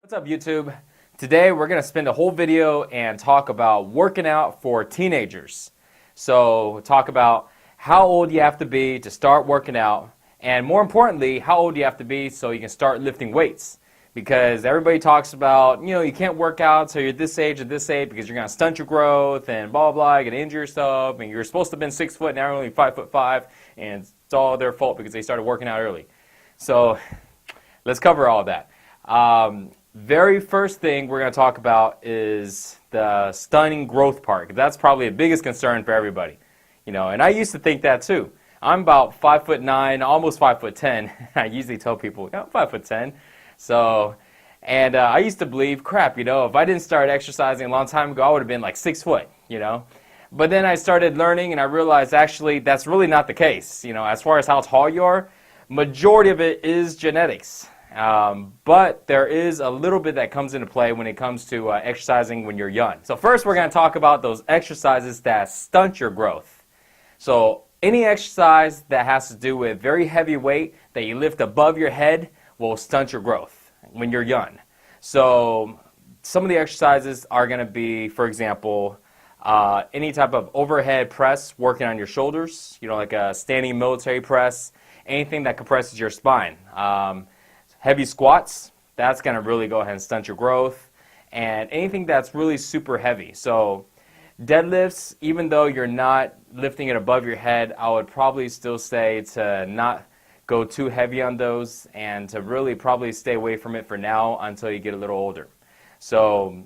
What's up, YouTube? Today we're going to spend a whole video and talk about working out for teenagers. So we'll talk about how old you have to be to start working out, and more importantly, how old you have to be so you can start lifting weights. Because everybody talks about, you can't work out until you're this age or this age because you're going to stunt your growth and blah, blah, you're going to injure yourself, and you're supposed to have been 6 foot, now you're only 5'5", and it's all their fault because they started working out early. So let's cover all that. Very first thing we're going to talk about is the stunning growth part. That's probably the biggest concern for everybody. And I used to think that too. I'm about 5'9", almost 5'10". I usually tell people, I'm 5'10". So, and I used to believe, crap, if I didn't start exercising a long time ago, I would have been like 6 foot, But then I started learning and I realized actually that's really not the case. As far as how tall you are, majority of it is genetics. But there is a little bit that comes into play when it comes to exercising when you're young. So first we're going to talk about those exercises that stunt your growth. So any exercise that has to do with very heavy weight that you lift above your head will stunt your growth when you're young. So some of the exercises are going to be, for example, any type of overhead press working on your shoulders, like a standing military press, anything that compresses your spine. Heavy squats, that's going to really go ahead and stunt your growth, and anything that's really super heavy. So deadlifts, even though you're not lifting it above your head, I would probably still say to not go too heavy on those and to really probably stay away from it for now until you get a little older. So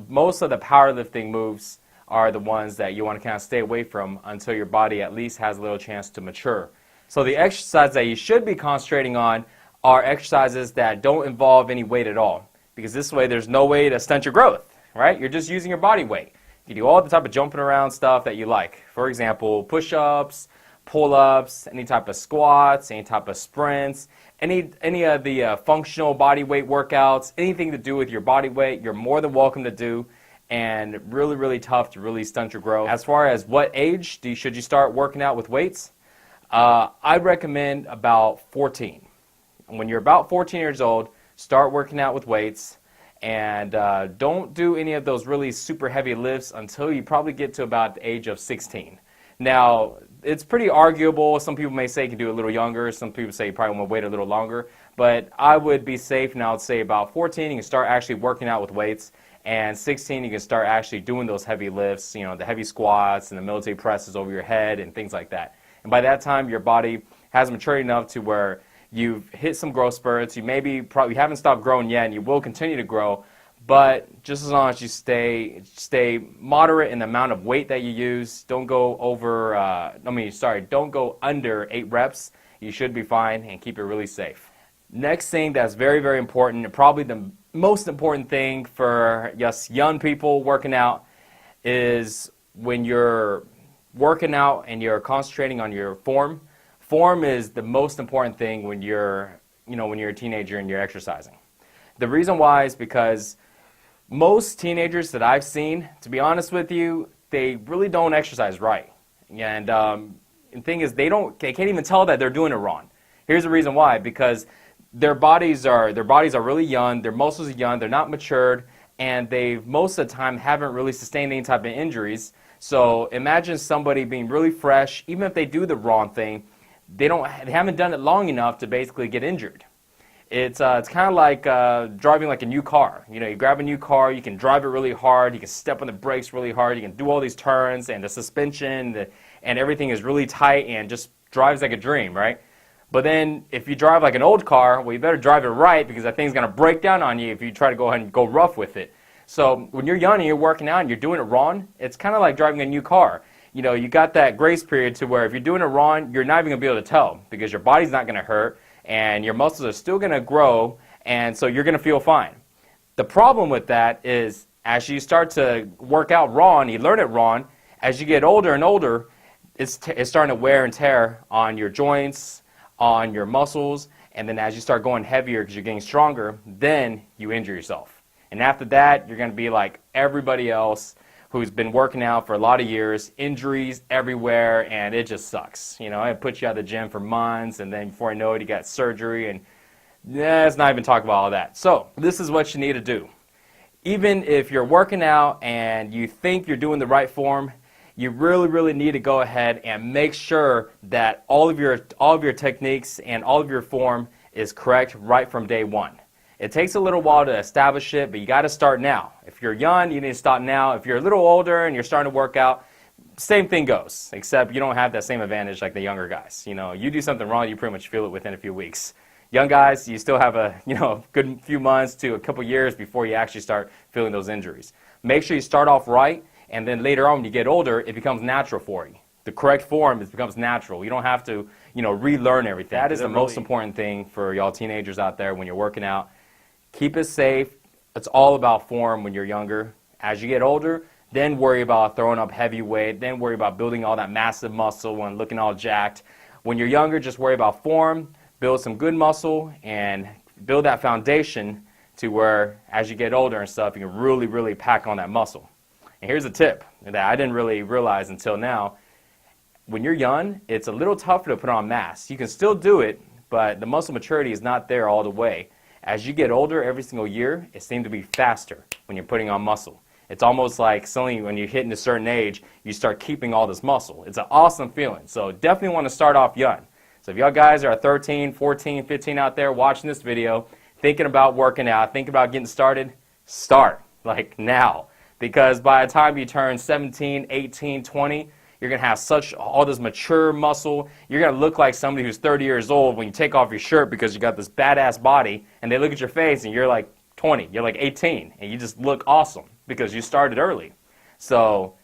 most of the powerlifting moves are the ones that you want to kind of stay away from until your body at least has a little chance to mature. So the exercise that you should be concentrating on are exercises that don't involve any weight at all, because this way there's no way to stunt your growth, right? You're just using your body weight. You do all the type of jumping around stuff that you like. For example, push-ups, pull-ups, any type of squats, any type of sprints, any of the functional body weight workouts, anything to do with your body weight, you're more than welcome to do, and really, really tough to really stunt your growth. As far as what age should you start working out with weights, I'd recommend about 14. When you're about 14 years old, start working out with weights, and don't do any of those really super heavy lifts until you probably get to about the age of 16. Now, it's pretty arguable. Some people may say you can do it a little younger. Some people say you probably want to wait a little longer. But I would be safe, and I would say about 14, you can start actually working out with weights, and 16, you can start actually doing those heavy lifts, the heavy squats and the military presses over your head and things like that. And by that time, your body has matured enough to where you've hit some growth spurts. You probably haven't stopped growing yet, and you will continue to grow. But just as long as you stay moderate in the amount of weight that you use, don't go don't go under 8 reps. You should be fine and keep it really safe. Next thing that's very, very important, and probably the most important thing for us young people working out, is when you're working out and you're concentrating on your form. Form is the most important thing when you're a teenager and you're exercising. The reason why is because most teenagers that I've seen, to be honest with you, they really don't exercise right. And the thing is, they can't even tell that they're doing it wrong. Here's the reason why: because their bodies are really young, their muscles are young, they're not matured, and they most of the time haven't really sustained any type of injuries. So imagine somebody being really fresh, even if they do the wrong thing. They haven't done it long enough to basically get injured. It's kind of like driving like a new car. You grab a new car, you can drive it really hard, you can step on the brakes really hard, you can do all these turns, and the suspension and everything is really tight and just drives like a dream, right? But then if you drive like an old car, well, you better drive it right, because that thing's going to break down on you if you try to go ahead and go rough with it. So when you're young and you're working out and you're doing it wrong, it's kind of like driving a new car. You got that grace period to where if you're doing it wrong, you're not even going to be able to tell, because your body's not going to hurt and your muscles are still going to grow, and so you're going to feel fine. The problem with that is as you start to work out wrong, you learn it wrong, as you get older and older, it's starting to wear and tear on your joints, on your muscles, and then as you start going heavier because you're getting stronger, then you injure yourself. And after that, you're going to be like everybody else who's been working out for a lot of years, injuries everywhere, and it just sucks. It puts you out of the gym for months, and then before I know it, you got surgery, and let's not even talk about all that. So this is what you need to do. Even if you're working out and you think you're doing the right form, you really need to go ahead and make sure that all of your techniques and all of your form is correct right from day one. It takes a little while to establish it, but you got to start now. If you're young, you need to start now. If you're a little older and you're starting to work out, same thing goes, except you don't have that same advantage like the younger guys. You know, you do something wrong, you pretty much feel it within a few weeks. Young guys, you still have a good few months to a couple years before you actually start feeling those injuries. Make sure you start off right, and then later on when you get older, it becomes natural for you. The correct form, it becomes natural. You don't have to, relearn everything. That is the most important thing for y'all teenagers out there when you're working out. Keep it safe. It's all about form when you're younger. As you get older, then worry about throwing up heavy weight, then worry about building all that massive muscle and looking all jacked. When you're younger, just worry about form, build some good muscle, and build that foundation to where, as you get older and stuff, you can really pack on that muscle. And here's a tip that I didn't really realize until now. When you're young, it's a little tougher to put on mass. You can still do it, but the muscle maturity is not there all the way. As you get older, every single year, it seems to be faster when you're putting on muscle. It's almost like suddenly when you're hitting a certain age, you start keeping all this muscle. It's an awesome feeling. So definitely want to start off young. So if y'all guys are 13, 14, 15 out there watching this video, thinking about working out, thinking about getting started, start like now. Because by the time you turn 17, 18, 20, you're going to have all this mature muscle. You're going to look like somebody who's 30 years old when you take off your shirt because you got this badass body, and they look at your face and you're like 20, you're like 18, and you just look awesome because you started early. So,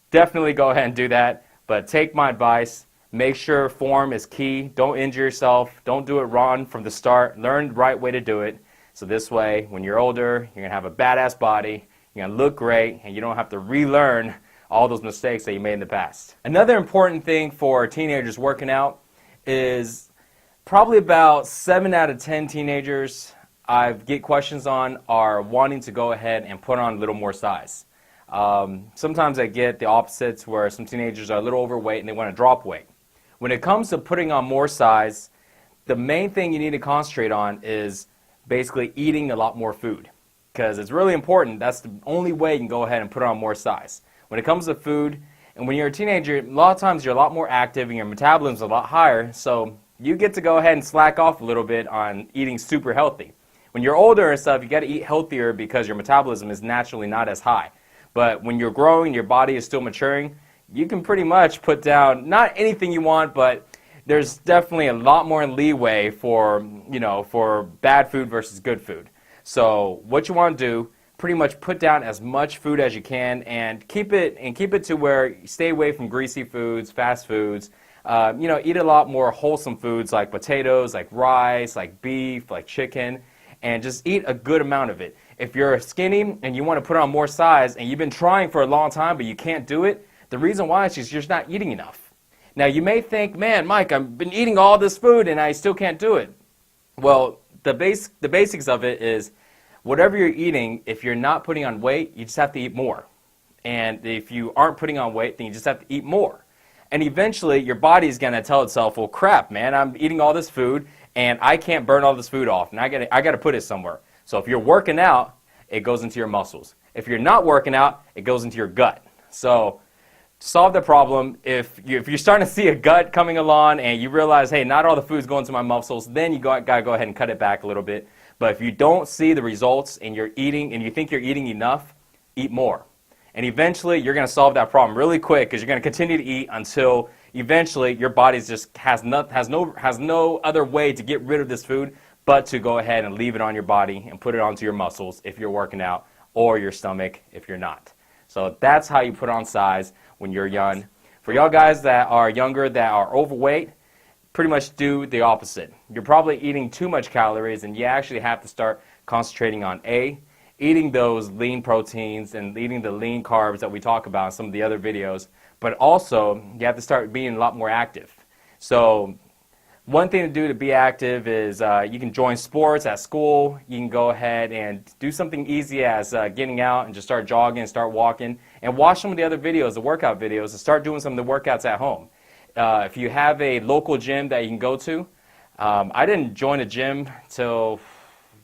definitely go ahead and do that, but take my advice. Make sure form is key. Don't injure yourself. Don't do it wrong from the start. Learn the right way to do it. So this way, when you're older, you're going to have a badass body, you're going to look great, and you don't have to relearn all those mistakes that you made in the past. Another important thing for teenagers working out is probably about 7 out of 10 teenagers I get questions on are wanting to go ahead and put on a little more size. Sometimes I get the opposites where some teenagers are a little overweight and they want to drop weight. When it comes to putting on more size, the main thing you need to concentrate on is basically eating a lot more food, because it's really important. That's the only way you can go ahead and put on more size. When it comes to food, and when you're a teenager, a lot of times you're a lot more active and your metabolism is a lot higher, so you get to go ahead and slack off a little bit on eating super healthy. When you're older and stuff, you got to eat healthier because your metabolism is naturally not as high. But when you're growing, your body is still maturing, you can pretty much put down not anything you want, but there's definitely a lot more leeway for, for bad food versus good food. So what you want to do, pretty much put down as much food as you can and keep it to where you stay away from greasy foods, fast foods. Eat a lot more wholesome foods like potatoes, like rice, like beef, like chicken, and just eat a good amount of it. If you're skinny and you want to put on more size and you've been trying for a long time but you can't do it, the reason why is you're just not eating enough. Now you may think, man, Mike, I've been eating all this food and I still can't do it. Well, the basics of it is whatever you're eating, if you're not putting on weight, you just have to eat more. And if you aren't putting on weight, then you just have to eat more. And eventually your body's going to tell itself, well, crap, man, I'm eating all this food and I can't burn all this food off, and I got to put it somewhere. So if you're working out, it goes into your muscles. If you're not working out, it goes into your gut. So to solve the problem, if you're starting to see a gut coming along and you realize, hey, not all the food's going to my muscles, then you got to go ahead and cut it back a little bit. But if you don't see the results and you're eating and you think you're eating enough, eat more. And eventually you're going to solve that problem really quick because you're going to continue to eat until eventually your body just has no other way to get rid of this food but to go ahead and leave it on your body and put it onto your muscles if you're working out, or your stomach if you're not. So that's how you put on size when you're young. For y'all guys that are younger, that are overweight, pretty much do the opposite. You're probably eating too much calories, and you actually have to start concentrating on eating those lean proteins and eating the lean carbs that we talk about in some of the other videos, but also you have to start being a lot more active. So one thing to do to be active is you can join sports at school. You can go ahead and do something easy as getting out and just start jogging, start walking, and watch some of the other videos, the workout videos, and start doing some of the workouts at home. If you have a local gym that you can go to, I didn't join a gym till,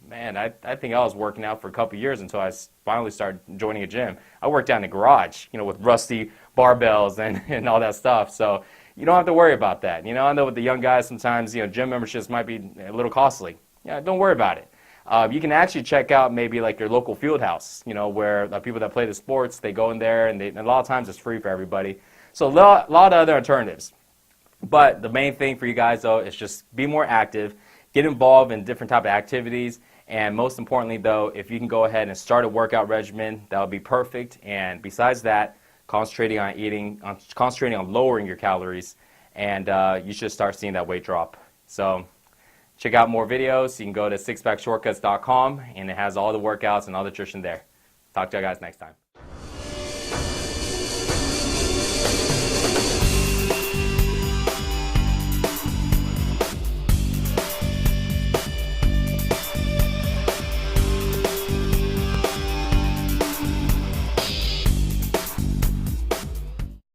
man, I think I was working out for a couple years until I finally started joining a gym. I worked out in the garage, with rusty barbells and all that stuff. So you don't have to worry about that. I know with the young guys sometimes, gym memberships might be a little costly. Yeah, don't worry about it. You can actually check out maybe like your local field house, where the people that play the sports, they go in there and a lot of times it's free for everybody. So a lot of other alternatives. But the main thing for you guys, though, is just be more active, get involved in different type of activities, and most importantly, though, if you can go ahead and start a workout regimen, that would be perfect. And besides that, concentrating on lowering your calories, and you should start seeing that weight drop. So check out more videos. You can go to sixpackshortcuts.com, and it has all the workouts and all the nutrition there. Talk to you guys next time.